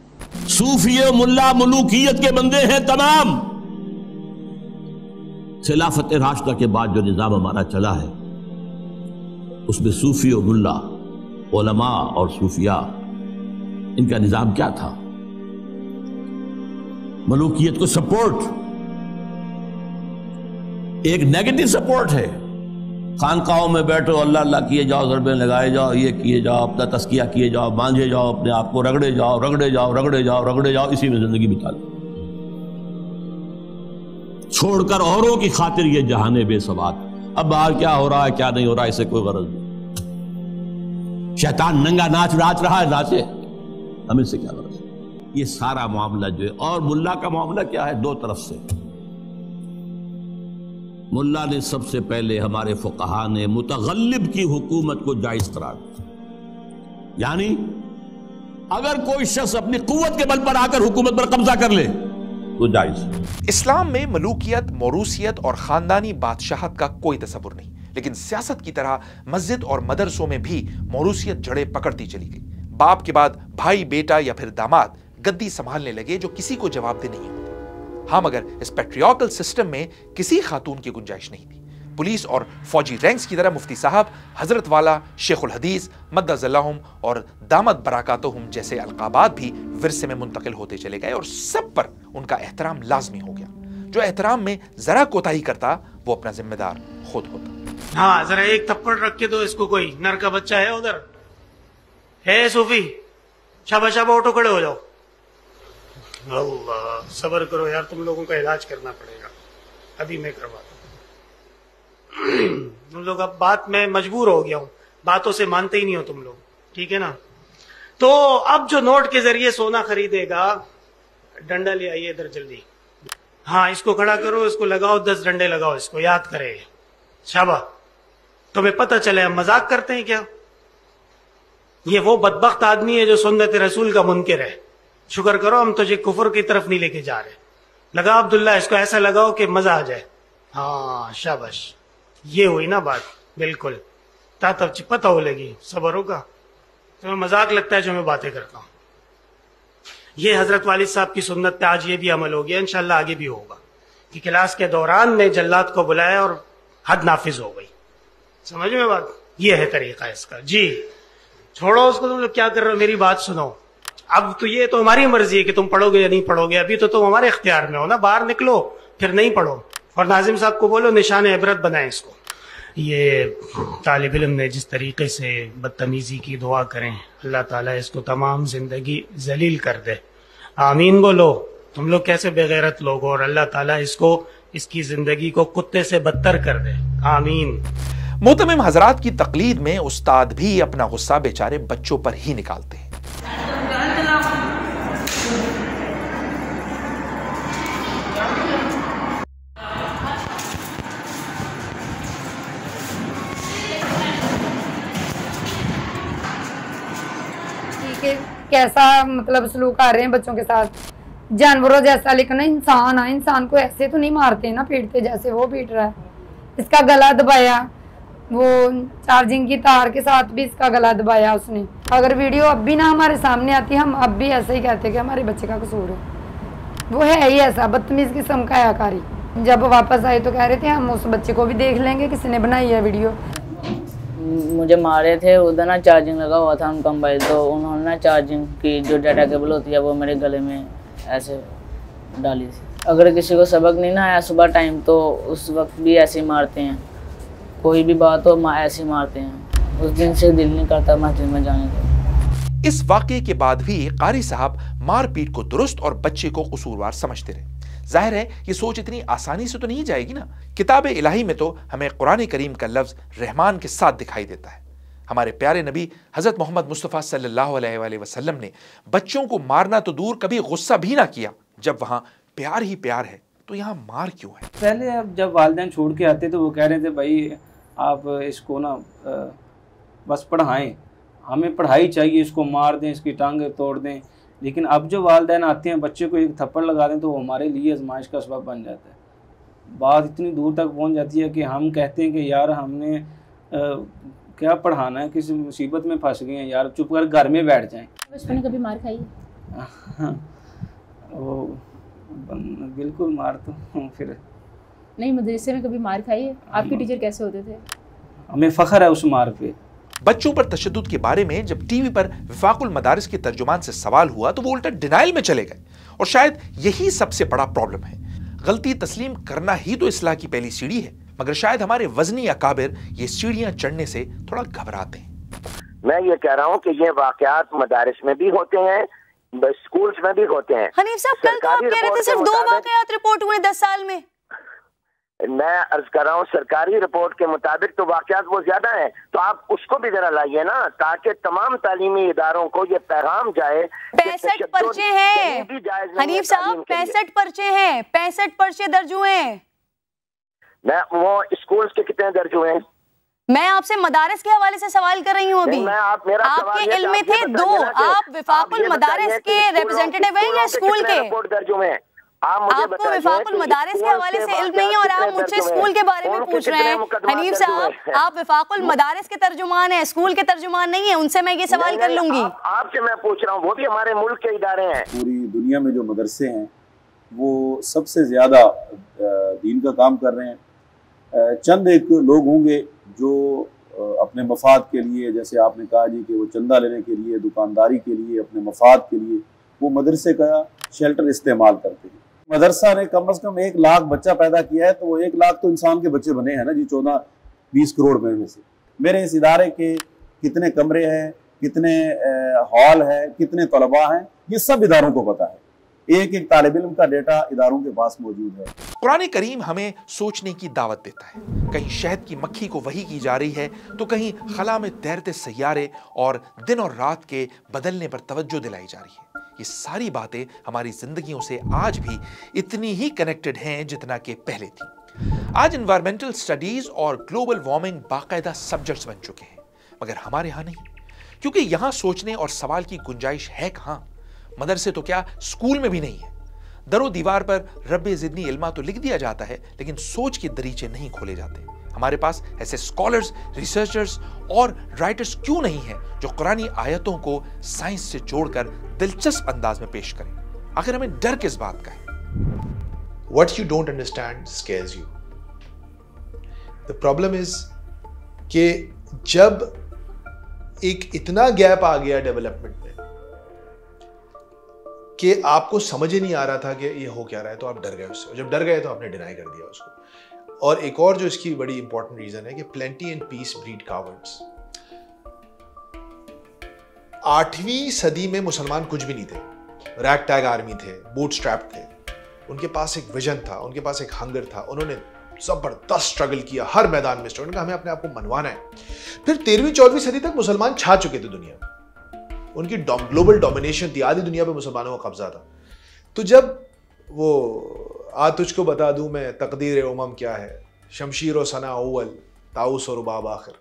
सूफिये मुल्ला मुलूकियत के बंदे हैं तमाम। खिलाफत राशिदा के बाद जो निजाम हमारा चला है उसमें सूफी और मुल्ला, उलमा और सूफिया, इनका निजाम क्या था? मलूकियत को सपोर्ट, एक नेगेटिव सपोर्ट है। खानकाहों में बैठो, अल्लाह अल्लाह किए जाओ, ज़रबे लगाए जाओ, ये किए जाओ, अपना तस्किया किए जाओ, बांधे जाओ अपने आप को, रगड़े जाओ रगड़े जाओ रगड़े जाओ रगड़े जाओ, इसी में जिंदगी बिता लो, छोड़कर औरों की खातिर ये जहाने बेसवाद। अब बाहर क्या हो रहा है क्या नहीं हो रहा है इससे कोई गरज नहीं। शैतान नंगा नाच रहा है, नाचे, हमें से क्या गरज। ये सारा मामला जो है, और मुल्ला का मामला क्या है, दो तरफ से। मुल्ला ने सबसे पहले, हमारे फुक़हा ने मुतगल्लिब की हुकूमत को जायज करार दिया, यानी अगर कोई शख्स अपनी कुव्वत के बल पर आकर हुकूमत पर कब्जा कर ले तो जायज। इस्लाम में मलूकियत, मौरूसियत और खानदानी बादशाहत का कोई तसव्वुर नहीं, लेकिन सियासत की तरह मस्जिद और मदरसों में भी मौरूसियत जड़ें पकड़ती चली गई। बाप के बाद भाई, बेटा या फिर दामाद गद्दी संभालने लगे जो किसी को जवाबदेह नहीं होते। हाँ, मगर इस पैट्रियार्कल सिस्टम में किसी खातून की गुंजाइश नहीं थी। पुलिस और फौजी रैंक्स की तरह मुफ्ती साहब, हजरत वाला, शेखुल हदीस, मद्दज़ल्लाहुम और दामद बराकातुहुम जैसे अलकाबात भी विरसे में मुंतकिल होते चले गए और सब पर उनका एहतराम लाजमी हो गया। जो एहतराम में जरा कोताही करता वो अपना जिम्मेदार खुद होता। हाँ, जरा एक थप्पड़ रख के दो इसको, कोई नर का बच्चा है उधर है। सूफी, शाबाश शाबाश, उठो, खड़े हो जाओ। अल्लाह, सब्र करो यार, तुम लोगों का इलाज करना पड़ेगा, अभी मैं करवाता हूँ। तुम लोग अब बात में मजबूर हो गया हूँ, बातों से मानते ही नहीं हो तुम लोग, ठीक है ना? तो अब जो नोट के जरिए सोना खरीदेगा, डंडा ले आइए इधर जल्दी। हाँ, इसको खड़ा करो, इसको लगाओ, 10 डंडे लगाओ, इसको याद करे। शाबाश, तुम्हें पता चले हम मजाक करते हैं क्या? ये वो बदबख्त आदमी है जो सुन्नत रसूल का मुनकिर है। शुक्र करो हम तुझे कुफर की तरफ नहीं लेके जा रहे। लगाओ अब्दुल्ला, इसको ऐसा लगाओ कि मजा आ जाए। हाँ, शाबाश, ये हुई ना बात, बिल्कुल। तब पता हो लगी, सब्र होगा। तुम्हें मजाक लगता है जो मैं बातें करता हूँ। ये हजरत वालिद साहब की सुन्नत पे आज ये भी अमल हो गया, इंशाल्लाह आगे भी होगा कि क्लास के दौरान ने जल्लाद को बुलाया और हद नाफिज हो गई। समझ में बात? ये है तरीका इसका। जी, छोड़ो उसको, तुम लोग क्या कर रहे हो, मेरी बात सुनो। अब तो ये तो हमारी मर्जी है कि तुम पढ़ोगे या नहीं पढ़ोगे, अभी तो तुम हमारे इख्तियार में हो ना। बाहर निकलो फिर नहीं पढ़ो, और नाजिम साहब को बोलो निशान इबरत बनाए इसको। ये तालिब इल्म ने जिस तरीके से बदतमीजी की दुआ करें, अल्लाह ताला इसको तमाम जिंदगी जलील कर दे। आमीन बोलो। तुम लोग कैसे बेगैरत लोग हो, और अल्लाह ताला इसको, इसकी जिंदगी को कुत्ते से बदतर कर दे। आमीन। मोहतरम हजरात की तकलीद में उस्ताद भी अपना गुस्सा बेचारे बच्चों पर ही निकालते हैं। कैसा मतलब सलूक कर रहे हैं बच्चों के साथ, जानवरों जैसा, लेकिन इंसान इंसान को ऐसे तो नहीं मारते ना, पीटते जैसे वो पीट रहा है। इसका गला दबाया, वो चार्जिंग की तार के साथ भी इसका गला दबाया उसने। अगर वीडियो अब भी ना हमारे सामने आती, हम अब भी ऐसे ही कहते कि हमारे बच्चे का कसूर है। वो है ही ऐसा बदतमीज़ किस्म का आकारी। जब वापस आए तो कह रहे थे हम उस बच्चे को भी देख लेंगे, किसी ने बनाई है वीडियो। मुझे मारे थे, उधर ना चार्जिंग लगा हुआ था उनका मोबाइल, तो उन्होंने ना चार्जिंग की जो डाटा केबल होती है वो मेरे गले में ऐसे डाली थी। अगर किसी को सबक नहीं ना आया सुबह टाइम तो उस वक्त भी ऐसे ही मारते हैं, कोई भी बात हो ऐसे ही मारते हैं। उस दिन से दिल नहीं करता मस्जिद में जाने का। इस वाक़े के बाद भी कारी साहब मारपीट को दुरुस्त और बच्चे को कसूरवार समझते रहे। जाहिर है ये सोच इतनी आसानी से तो नहीं जाएगी ना। किताब इलाही में तो हमें कुरान करीम का लफ्ज़ रहमान के साथ दिखाई देता है। हमारे प्यारे नबी हज़रत मोहम्मद मुस्तफ़ा सल्लल्लाहु अलैहि वसल्लम ने बच्चों को मारना तो दूर कभी गुस्सा भी ना किया। जब वहाँ प्यार ही प्यार है तो यहाँ मार क्यों है? पहले अब जब वालिदैन छोड़ के आते तो वो कह रहे थे भाई आप इसको ना बस पढ़ाएं, हमें पढ़ाई चाहिए, इसको मार दें, इसकी टांगें तोड़ दें। लेकिन अब जो वालिदैन आते हैं बच्चे को एक थप्पड़ लगा दें तो वो हमारे लिए आजमाइश का सबब बन जाता है। बात इतनी दूर तक पहुंच जाती है कि हम कहते हैं कि यार हमने क्या पढ़ाना है, किसी मुसीबत में फंस गए हैं यार, चुप कर घर में बैठ जाएं। बचपन में कभी मार खाई? वो बिल्कुल मार तो फिर नहीं, मदरसे में कभी मार खाई है? आपके टीचर कैसे होते थे? हमें फ़ख्र है उस मार पे। बच्चों पर तशद्दुद के बारे में जब टीवी पर विफाकुल मदारिस के तर्जुमान से सवाल हुआ तो वो उल्टा डिनाइल में चले गए। और शायद यही सबसे बड़ा प्रॉब्लम है। गलती तस्लीम करना ही तो इस्लाह की पहली सीढ़ी है, मगर शायद हमारे वजनी अकाबिर ये सीढ़ियां चढ़ने से थोड़ा घबराते हैं। मैं ये कह रहा हूँ कि ये वाकयात मदारिस में भी होते हैं, स्कूल्स में भी होते हैं। हनीफ साहब कल तो आप कह रहे थे सिर्फ 2 वाकयात रिपोर्ट हुए 10 साल में। मैं अर्ज कर रहा हूँ सरकारी रिपोर्ट के मुताबिक तो वाकयात वो ज्यादा हैं, तो आप उसको भी जरा लाइए ना, ताकि तमाम तालीमी इदारों को ये पैगाम जाए। 65 पर्चे हैं हनीफ साहब, 65 पर्चे हैं, 65 पर्चे दर्ज हुए हैं। मैं वो स्कूल्स के कितने दर्ज हुए हैं? मैं आपसे मदारिस के हवाले से सवाल कर रही हूँ अभी। आपके इल्म में थे 2, आप विफाकुल मदारिस के रिप्रेजेंटेटिव हैं या स्कूल के? दर्ज हुए हैं। आपको विफाकुल मदारिस के हवाले से इल्म नहीं है और आप मुझसे स्कूल के बारे में पूछ रहे हैं। हनीफ साहब, आप विफाकुल मदारिस के तर्जुमान हैं, स्कूल के तर्जुमान नहीं है, उनसे मैं ये सवाल कर लूंगी। आपसे मैं पूछ रहा हूँ, वो भी हमारे मुल्क के इदारे हैं। पूरी दुनिया में जो मदरसे हैं वो सबसे ज्यादा दीन का काम कर रहे हैं। चंद एक लोग होंगे जो अपने मफाद के लिए, जैसे आपने कहा जी कि वो चंदा लेने के लिए, दुकानदारी के लिए, अपने मफाद के लिए वो मदरसे का शेल्टर इस्तेमाल करते हैं। मदरसा ने कम से कम 1 लाख बच्चा पैदा किया है, तो वो 1 लाख तो इंसान के बच्चे बने हैं ना जी, 14-20 करोड़ में से। मेरे इस इदारे के कितने कमरे हैं, कितने हॉल है, कितने तलबा हैं, ये सब इदारों को पता है। एक एक तालिब इल्म का डेटा इदारों के पास मौजूद है। कुरान करीम हमें सोचने की दावत देता है। कहीं शहद की मक्खी को वही की जा रही है तो कहीं खला में तैरते सैयारे और दिन और रात के बदलने पर तवज्जो दिलाई जा रही है। ये सारी बातें हमारी जिंदगियों से आज भी इतनी ही कनेक्टेड हैं जितना कि पहले थी। आज एनवायरमेंटल स्टडीज और ग्लोबल वार्मिंग बाकायदा सब्जेक्ट्स बन चुके हैं, मगर हमारे यहाँ नहीं, क्योंकि यहाँ सोचने और सवाल की गुंजाइश है कहाँ। मदरसे तो क्या स्कूल में भी नहीं है। दरो दीवार पर रब्बे ज़िदनी इल्मा तो लिख दिया जाता है, लेकिन सोच के दरीचे नहीं खोले जाते। हमारे पास ऐसे स्कॉलर्स, रिसर्चर्स और राइटर्स क्यों नहीं हैं जो कुरानी आयतों को साइंस से जोड़कर दिलचस्प अंदाज में पेश करें? आखिर हमें डर किस बात का है? What you don't understand scares you. The problem is कि जब एक इतना गैप आ गया डेवलपमेंट में कि आपको समझ ही नहीं आ रहा था कि ये हो क्या रहा है, तो आप डर गए उससे। और जब डर गए तो आपने डिनाई कर दिया उसको। और एक और जो इसकी बड़ी इंपॉर्टेंट रीजन है कि plenty and peace breed cowards. 8वीं सदी में मुसलमान कुछ भी नहीं थे, रैग टैग आर्मी थे, बूट स्ट्रैप थे। उनके पास एक विजन था, उनके पास एक हंगर था। उन्होंने जबरदस्त स्ट्रगल किया, हर मैदान में स्ट्रगल किया, हमें अपने आप को मनवाना है। फिर 13वीं-14वीं सदी तक मुसलमान छा चुके थे दुनिया में, उनकी ग्लोबल डोमिनेशन थी, आधी दुनिया पे मुसलमानों का कब्जा था। तो जब वो तुझको बता दूं मैं तकदीर उमम क्या है, शमशीर और सना अव्वल, ताउस और रुबाब आखिर,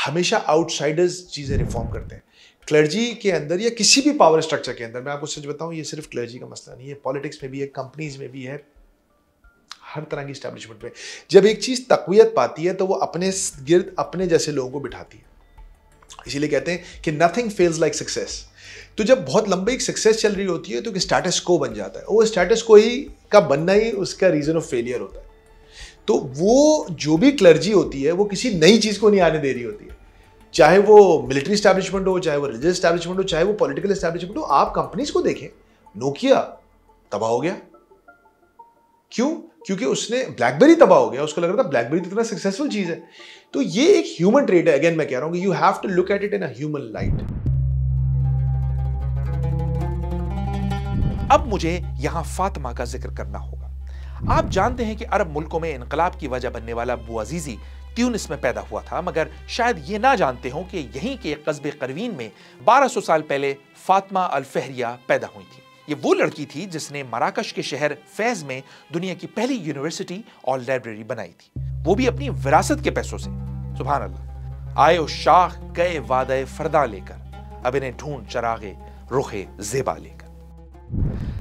हमेशा आउटसाइडर्स चीज़ें रिफॉर्म करते हैं। क्लर्जी के अंदर या किसी भी पावर स्ट्रक्चर के अंदर, मैं आपको सच बताऊं, ये सिर्फ क्लर्जी का मसला नहीं है, पॉलिटिक्स में भी है, कंपनीज में भी है, ہر طرح کی اسٹیبلشمنٹ میں جب ایک چیز تقویت پاتی ہے تو وہ اپنے گرد اپنے جیسے لوگوں کو بٹھاتی ہے. اسی لیے کہتے ہیں کہ نتھنگ فیلز لائک سکسیس. تو جب بہت لمبی ایک سکسیس چل رہی ہوتی ہے تو ایک اسٹیٹس کو بن جاتا ہے. وہ اسٹیٹس کو ہی کا بننا ہی اس کا ریزن آف فیلئر ہوتا ہے. تو وہ جو بھی کلرجی ہوتی ہے وہ کسی نئی چیز کو نہیں آنے دے رہی ہوتی ہے, چاہے وہ ملٹری اسٹیبلشمنٹ ہو, چاہے وہ ریلیجیس اسٹیبلشمنٹ ہو, چاہے وہ پولیٹیکل اسٹیبلشمنٹ ہو. آپ کمپنیز کو دیکھیں, نوکیا تباہ ہو گیا. کیوں؟ کیونکہ اس نے بلیک بیری تباہ ہو گیا, اس کو لگ رہا تھا بلیک بیری اتنا سکسیسفل چیز ہے. تو یہ ایک ہیومن ٹریٹ ہے. اگین میں کہہ رہا ہوں کہ you have to look at it in a human light. اب مجھے یہاں فاطمہ کا ذکر کرنا ہوگا. آپ جانتے ہیں کہ عرب ملکوں میں انقلاب کی وجہ بننے والا بوعزیزی تیونس میں پیدا ہوا تھا, مگر شاید یہ نہ جانتے ہوں کہ یہیں کے قصبے قروین میں 1200 سال پہلے فاطمہ الفہریہ پیدا ہوئی تھی. یہ وہ لڑکی تھی جس نے مراکش کے شہر فیض میں دنیا کی پہلی یونیورسٹی اور لائبریری بنائی تھی, وہ بھی اپنی وراثت کے پیسوں سے. سبحان اللہ. آئے اس شاخ گئے وعدہ فردا لے کر, اب انہیں ڈھونڈ چراغے رخے زیبا لے کر.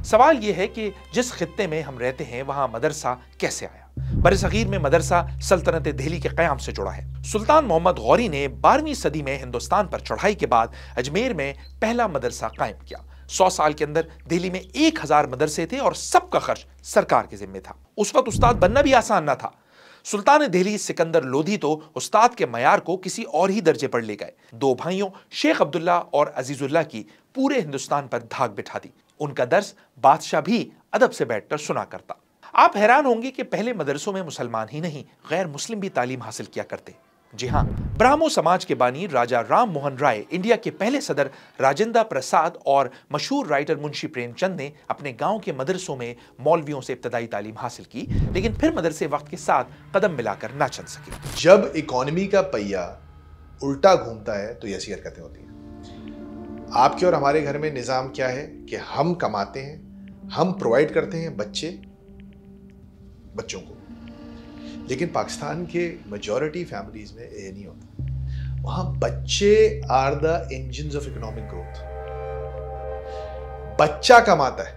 سوال یہ ہے کہ جس خطے میں ہم رہتے ہیں وہاں مدرسہ کیسے آیا؟ برصغیر میں مدرسہ سلطنت دہلی کے قیام سے جڑا ہے. سلطان محمد غوری نے 12ویں صدی میں ہندوستان پر چڑھائی کے بعد اجمیر میں پہلا مدرسہ قائم کیا. 100 سال کے اندر دہلی میں 1000 مدرسے تھے اور سب کا خرچ سرکار کے ذمہ تھا. اس وقت استاد بننا بھی آسان نہ تھا. سلطان دہلی سکندر لودھی تو استاد کے معیار کو کسی اور ہی درجے پر لے گئے. 2 بھائیوں شیخ عبداللہ اور عزیز اللہ کی پورے ہندوستان پر دھاک بٹھا دی. ان کا درس بادشاہ بھی ادب سے بیٹھ کر سنا کرتا. آپ حیران ہوں گے کہ پہلے مدرسوں میں مسلمان ہی نہیں غیر مسلم بھی تعلیم حاصل کیا کرتے. جی ہاں, برہمو سماج کے بانی راجا رام موہن رائے, انڈیا کے پہلے صدر راجندر پرساد اور مشہور رائٹر منشی پریم چند نے اپنے گاؤں کے مدرسوں میں مولویوں سے ابتدائی تعلیم حاصل کی, لیکن پھر مدرسے وقت کے ساتھ قدم ملا کر نہ چل سکے. جب اکانومی کا پہیہ الٹا گھومتا ہے تو ایسی حرکتیں ہوتی ہیں. آپ کے اور ہمارے گھر میں نظام کیا ہے کہ ہم کماتے ہیں, ہم پرووائڈ کرتے ہیں بچوں کو, لیکن پاکستان کے میجورٹی فیملیز میں یہ نہیں ہوتا. وہاں بچے are the engines of economic growth. بچہ کماتا ہے,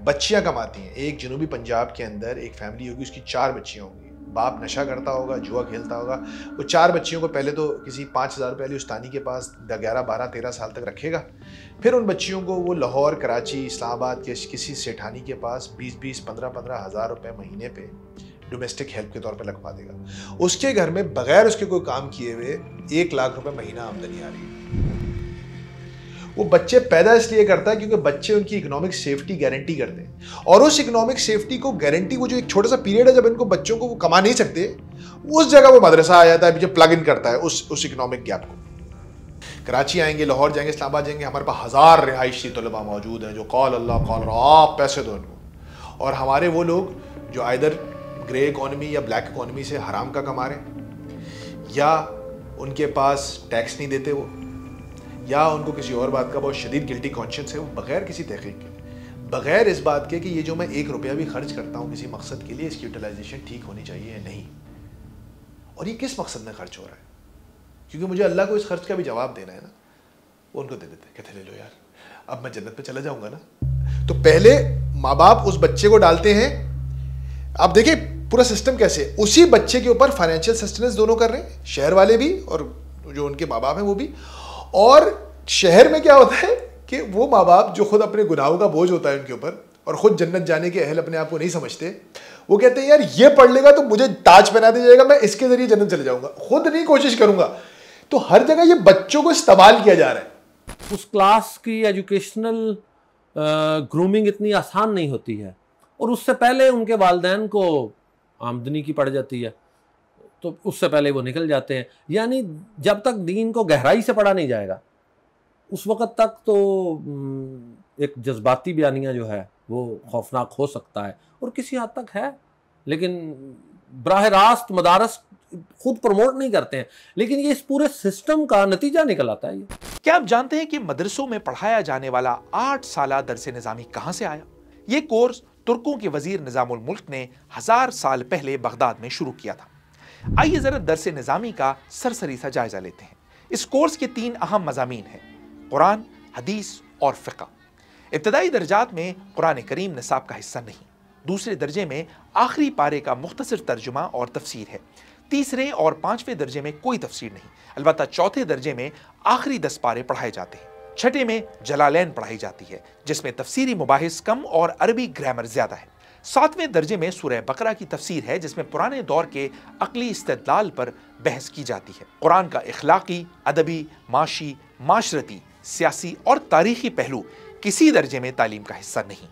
بچیاں کماتی ہیں. ایک جنوبی پنجاب کے اندر ایک فیملی ہوگی, اس کی 4 بچیاں ہوں گی. باپ نشہ کرتا ہوگا, جوا کھیلتا ہوگا. وہ 4 بچیوں کو پہلے تو کسی 5000 روپے والی استانی کے پاس 11, 12, 13 سال تک رکھے گا. پھر ان بچیوں کو وہ لاہور, کراچی, اسلام آباد کے کسی سیٹھانی کے پاس 20, 15 ہزار روپے مہینے پہ ڈومیسٹک ہیلپ کے طور پہ لگوا دے گا. اس کے گھر میں بغیر اس کے کوئی کام کیے ہوئے 1 لاکھ روپے مہینہ آمدنی آ رہی ہے. وہ بچے پیدا اس لیے کرتا ہے کیونکہ بچے ان کی اکنامک سیفٹی گارنٹی کرتے ہیں, اور اس اکنامک سیفٹی کو گارنٹی, وہ جو ایک چھوٹا سا پیریڈ ہے جب ان کو بچوں کو وہ کما نہیں سکتے, اس جگہ وہ مدرسہ آ جاتا ہے جو پلگ ان کرتا ہے اس اکنامک گیپ کو. کراچی آئیں گے, لاہور جائیں گے, اسلام آباد جائیں گے, ہمارے پاس 1000 رہائشی طلباء موجود ہیں جو قال اللہ قال رہا, آپ پیسے دو ان کو. اور ہمارے وہ لوگ جو آئدر گرے اکانومی یا بلیک اکانومی سے حرام کا کما رہے ہیں, یا ان کے پاس ٹیکس نہیں دیتے وہ, یا ان کو کسی اور بات کا بہت شدید گلٹی کانشینس ہے, وہ بغیر کسی تحقیق کے, بغیر اس بات کے کہ یہ جو میں 1 روپیہ بھی خرچ کرتا ہوں کسی مقصد کے لیے, اس کی یوٹیلائزیشن ٹھیک ہونی چاہیے یا نہیں, اور یہ کس مقصد میں خرچ ہو رہا ہے, کیونکہ مجھے اللہ کو اس خرچ کا بھی جواب دینا ہے نا. وہ ان کو دے دیتے, کہتے لے لو یار, اب میں جنت پہ چلا جاؤں گا نا. تو پہلے ماں باپ اس بچے کو ڈالتے ہیں. آپ دیکھیں پورا سسٹم کیسے, اسی بچے کے اوپر فائنینشیل سسٹیننس دونوں کر رہے ہیں, شہر والے بھی اور جو ان کے ماں باپ ہیں وہ بھی. اور شہر میں کیا ہوتا ہے کہ وہ ماں باپ جو خود اپنے گناہوں کا بوجھ ہوتا ہے ان کے اوپر, اور خود جنت جانے کے اہل اپنے آپ کو نہیں سمجھتے, وہ کہتے ہیں یار یہ پڑھ لے گا تو مجھے تاج پہنا دیا جائے گا, میں اس کے ذریعے جنت چلے جاؤں گا, خود نہیں کوشش کروں گا. تو ہر جگہ یہ بچوں کو استعمال کیا جا رہا ہے. اس کلاس کی ایجوکیشنل گرومنگ اتنی آسان نہیں ہوتی ہے, اور اس سے پہلے ان کے والدین کو آمدنی کی پڑ جاتی ہے, تو اس سے پہلے وہ نکل جاتے ہیں. یعنی جب تک دین کو گہرائی سے پڑھا نہیں جائے گا اس وقت تک تو ایک جذباتی بیانیہ جو ہے وہ خوفناک ہو سکتا ہے, اور کسی حد تک ہے, لیکن براہ راست مدارس خود پروموٹ نہیں کرتے ہیں, لیکن یہ اس پورے سسٹم کا نتیجہ نکل آتا ہے. کیا آپ جانتے ہیں کہ مدرسوں میں پڑھایا جانے والا 8 سالہ درس نظامی کہاں سے آیا؟ یہ کورس ترکوں کے وزیر نظام الملک نے 1000 سال پہلے بغداد میں شروع کیا تھا. آئیے ذرا درس نظامی کا سرسری سا جائزہ لیتے ہیں. اس کورس کے 3 اہم مضامین ہیں, قرآن, حدیث اور فقہ. ابتدائی درجات میں قرآن کریم نصاب کا حصہ نہیں, दूसरे दर्जे में आखिरी पारे का मुख्तसर तर्जुमा और तफसीर है। तीसरे और 5वें दर्जे में कोई तफसीर नहीं, अलबत्ता चौथे दर्जे में आखिरी 10 पारे पढ़ाए जाते हैं। छठे में जलालैन पढ़ाई जाती है जिसमें तफसीरी मुबाहिस कम और अरबी ग्रामर ज्यादा है। 7वें दर्जे में सूरह बकरा की तफसीर है जिसमें पुराने दौर के अक्ली इस्तिदलाल पर बहस की जाती है। कुरान का इखलाकी, अदबी, माशी, माशरती, सियासी और तारीखी पहलू किसी दर्जे में तालीम का हिस्सा नहीं।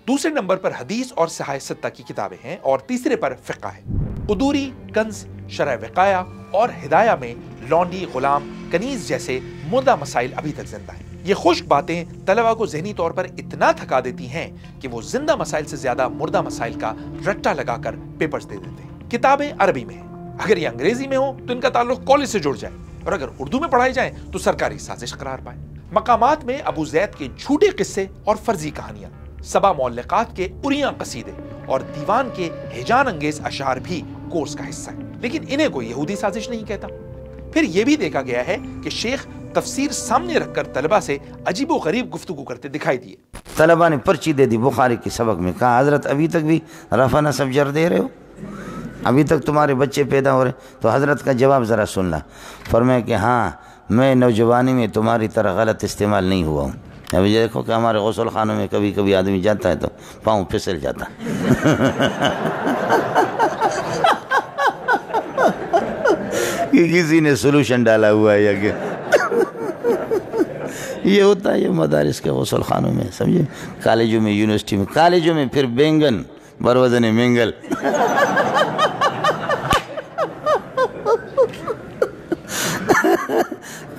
दूसरे नंबर पर हदीस और सहाय सत्ता की किताबें हैं और तीसरे पर फ़िक़्ह है। कुदूरी, कंज़, शरह विक़ाया और हिदाया में लौंडी, गुलाम, कनीज़ जैसे मुर्दा मसाइल अभी तक जिंदा हैं। ये खुश्क बातें तलबा को ज़हनी तौर पर इतना थका देती हैं कि वो जिंदा मसाइल से ज्यादा मुर्दा मसाइल का रट्टा लगाकर पेपर्स दे देते हैं। किताबें अरबी में हैं, अगर ये अंग्रेजी में हो तो इनका ताल्लुक कॉलेज से जुड़ जाए, और अगर उर्दू में पढ़ाई जाए तो सरकारी साजिश करार पाए। मकामात में अबू ज़ैद के झूठे किस्से और फर्जी कहानियां, सबा मौलिकात के उरिया कसीदे और दीवान के हिजान अंगेज अशार भी कोर्स का हिस्सा है, लेकिन इन्हें कोई यहूदी साजिश नहीं कहता। फिर यह भी देखा गया है कि शेख तफसीर सामने रखकर तलबा से अजीबो गरीब गुफ्तगू करते दिखाई दिए। तलबा ने पर्ची दे दी बुखारी के सबक में, कहा हजरत अभी तक भी रफा नसब जर दे रहे हो, अभी तक तुम्हारे बच्चे पैदा हो रहे? तो हजरत का जवाब ज़रा सुनना। फरमाया कि हाँ, मैं नौजवानी में तुम्हारी तरह गलत इस्तेमाल नहीं हुआ हूँ। अभी देखो कि हमारे गौसल खानों में कभी कभी आदमी जाता है तो पाँव फिसल जाता कि किसी ने सोल्यूशन डाला हुआ है या क्या। ये होता है ये मदारिस के गौसल खानों में, समझे, कॉलेजों में, यूनिवर्सिटी में, कॉलेजों में फिर बैंगन बरवज़न मेंगल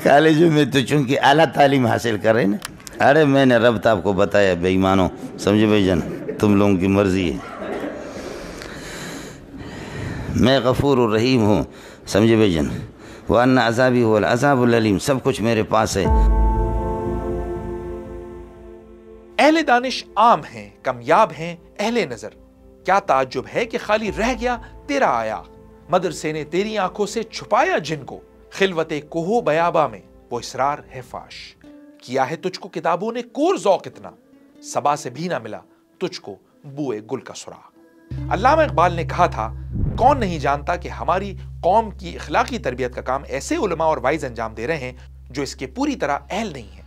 कॉलेजों में तो चूंकि आला तालीम हासिल कर रहे हैं ना। अरे मैंने रब तो आपको बताया बेईमानों, समझे भाईजान, तुम लोगों की मर्जी है, मैं गफूर और रहीम हूँ, समझे भाईजान, व अन्ना अज़ाबी हुवल अज़ाबुल अलीम, सब कुछ मेरे पास है। अहले दानिश आम हैं, कामयाब हैं, अहले नजर, क्या ताज्जुब है कि खाली रह गया तेरा आया, मदरसे ने तेरी आंखों से छुपाया जिनको, खिलवते कोहो बयाबा में वो इसरार है फाश, किया है तुझको किताबों ने कोर ज़ौक़ इतना, सबा से भी ना मिला तुझको बुए गुल का सुराग। अल्लामा इकबाल ने कहा था, कौन नहीं जानता कि हमारी कौम की इखलाकी तरबियत का काम ऐसे उलमा और वाइज अंजाम दे रहे हैं जो इसके पूरी तरह अहल नहीं है।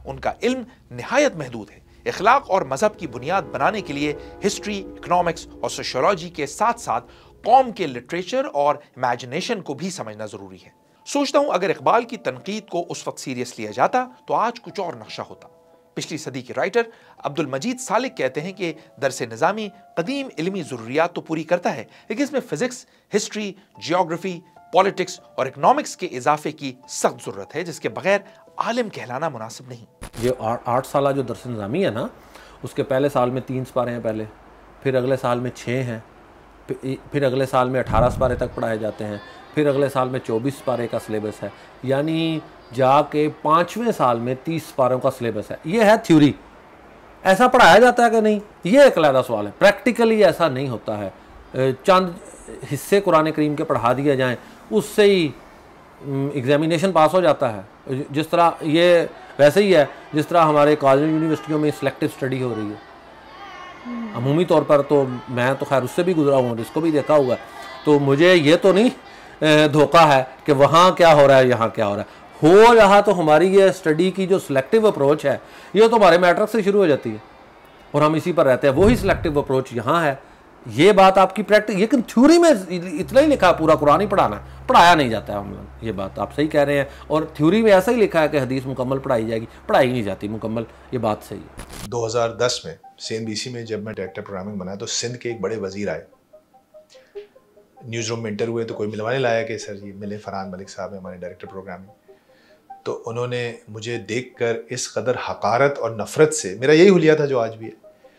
उनका इल्म निहायत महदूद है। इखलाक और मजहब की बुनियाद बनाने के लिए हिस्ट्री, इकोनॉमिक्स और सोशियोलॉजी के साथ साथ कौम के लिटरेचर और इमेजिनेशन को भी समझना जरूरी है। सोचता हूं अगर इकबाल की तनकीद को उस वक्त सीरियस लिया जाता तो आज कुछ और नक्शा होता। पिछली सदी के राइटर अब्दुल मजीद सालिक कहते हैं कि दरस निज़ामी कदीम इल्मी ज़रूरियात तो पूरी करता है, लेकिन इसमें फिजिक्स, हिस्ट्री, जियोग्राफी, पॉलिटिक्स और इकोनॉमिक्स के इजाफे की सख्त ज़रूरत है, जिसके बगैर आलिम कहलाना मुनासिब नहीं। ये 8 साल जो दरस निज़ामी है ना, उसके पहले साल में 3 पारे हैं पहले, फिर अगले साल में 6 हैं, फिर अगले साल में 18 पारे तक पढ़ाए जाते हैं, फिर अगले साल में 24 पारे का सिलेबस है, यानी जाके 5वें साल में 30 पारों का सिलेबस है। ये है थ्योरी। ऐसा पढ़ाया जाता है कि नहीं, ये एक अलग सवाल है। प्रैक्टिकली ऐसा नहीं होता है। चंद हिस्से कुरान करीम के पढ़ा दिए जाएं, उससे ही एग्जामिनेशन पास हो जाता है। जिस तरह ये वैसे ही है जिस तरह हमारे कॉलेज यूनिवर्सिटियों में सिलेक्टिव स्टडी हो रही है। अमूमी तौर पर तो मैं तो खैर उससे भी गुजरा हूँ, इसको भी देखा हुआ, तो मुझे ये तो नहीं धोखा है कि वहाँ क्या हो रहा है यहाँ क्या हो रहा है। हो रहा तो हमारी ये स्टडी की जो सिलेक्टिव अप्रोच है ये तो हमारे मैट्रिक से शुरू हो जाती है और हम इसी पर रहते हैं। वही सिलेक्टिव अप्रोच यहाँ है। ये बात आपकी प्रैक्टिस, लेकिन थ्योरी में इतना ही लिखा है पूरा कुरान ही पढ़ाना है, पढ़ाया नहीं जाता है हम लोग। ये बात आप सही कह रहे हैं। और थ्योरी में ऐसा ही लिखा है कि हदीस मुकम्मल पढ़ाई जाएगी, पढ़ाई नहीं जाती मुकम्मल। ये बात सही है। 2010 में CNBC में जब मैं डायरेक्टर प्रोग्रामिंग बना तो सिंध के एक बड़े वजीर आए, न्यूज़ रूम में इंटर हुए तो कोई मिलवाने लाया कि सर ये मिले फरहान मलिक साहब हमारे डायरेक्टर प्रोग्रामिंग। तो उन्होंने मुझे देखकर इस कदर हकारत और नफ़रत से, मेरा यही हुलिया था जो आज भी है,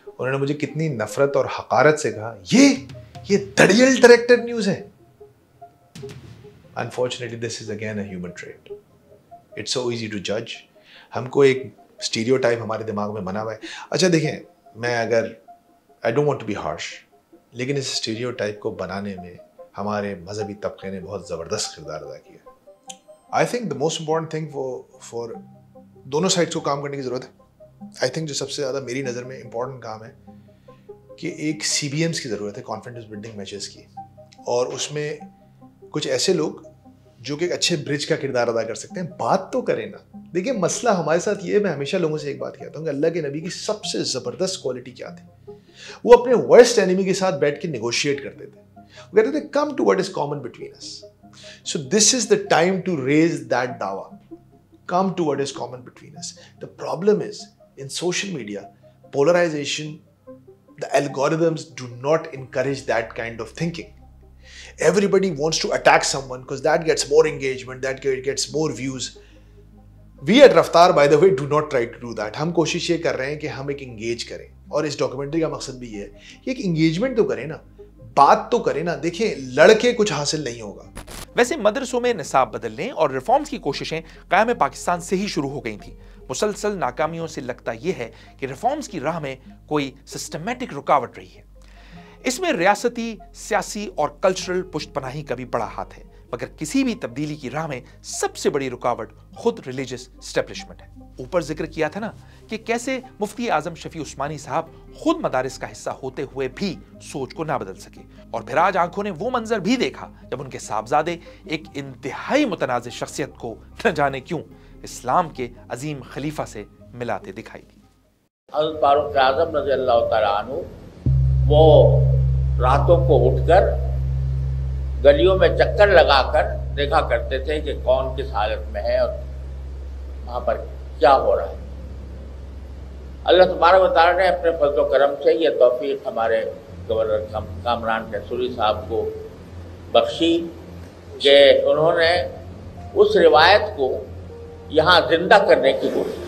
उन्होंने मुझे कितनी नफ़रत और हकारत से कहा, ये दड़ियल डायरेक्टर न्यूज़ है। Unfortunately this is again a human trait. It's so easy to जज। हमको एक स्टीरियोटाइप हमारे दिमाग में बना हुआ है। अच्छा देखें, मैं अगर I don't want to be harsh, लेकिन इस स्टीरियोटाइप को बनाने में हमारे मजहबी तबके ने बहुत ज़बरदस्त किरदार अदा किया। I think the most important thing for दोनों साइड्स को काम करने की ज़रूरत है। आई थिंक जो सबसे ज़्यादा मेरी नज़र में इम्पॉर्टेंट काम है کہ ایک CBMs کی ضرورت ہے, کانفیڈنس بلڈنگ میجرز کی, اور اس میں کچھ ایسے لوگ جو کہ ایک اچھے برج کا کردار ادا کر سکتے ہیں. بات تو کریں نا. دیکھیں مسئلہ ہمارے ساتھ یہ ہے, میں ہمیشہ لوگوں سے ایک بات کہتا ہوں کہ اللہ کے نبی کی سب سے زبردست کوالٹی کیا تھی, وہ اپنے ورسٹ اینیمی کے ساتھ بیٹھ کے نیگوشیٹ کرتے تھے. وہ کہتے تھے come to what is common between us. So this is the time to raise that دعویٰ, come to what is common between us. The problem is in social media polarization, the algorithms do not encourage that kind of thinking. Everybody wants to attack someone because that gets more engagement, that gets more views. We at Raftar, by the way, do not try to do that. ہم کوشش یہ کر رہے ہیں کہ ہم ایک engage کریں, اور اس ڈاکیومنٹری کا مقصد بھی یہ ہے کہ ایک انگیجمنٹ تو کریں نا, بات تو کریں نا. دیکھیں لڑ کے کچھ حاصل نہیں ہوگا. ویسے مدرسوں میں نصاب بدلنے اور ریفارمز کی کوششیں قیام پاکستان سے ہی شروع ہو گئی تھیں. مسلسل ناکامیوں سے لگتا یہ ہے کہ ریفارمز کی راہ میں کوئی سسٹمیٹک رکاوٹ رہی ہے. اس میں ریاستی, سیاسی اور کلچرل پشت پناہی کا بھی بڑا ہاتھ ہے, مگر کسی بھی تبدیلی کی راہ میں سب سے بڑی رکاوٹ خود ریلیجس اسٹیبلشمنٹ ہے. اوپر ذکر کیا تھا نا کہ کیسے مفتی اعظم شفیع عثمانی صاحب خود مدارس کا حصہ ہوتے ہوئے بھی سوچ کو نہ بدل سکے, اور پھر آج آنکھوں نے وہ منظر بھی دیکھا جب ان کے صاحبزادے ایک انتہائی متنازع شخصیت کو نہ جانے کیوں اسلام کے عظیم خلیفہ سے ملاتے دکھائی دی. حضرت فاروق اعظم رضی اللہ تعالیٰ عنہ وہ راتوں کو اٹھ کر گلیوں میں چکر لگا کر دیکھا کرتے تھے کہ کون کس حالت میں ہے اور وہاں پر کیا ہو رہا ہے. اللہ تبارک و تعالیٰ نے اپنے فضل و کرم سے یہ توفیق ہمارے گورنر کامران رسولی صاحب کو بخشی کہ انہوں نے اس روایت کو یہاں زندہ کرنے کی کوشش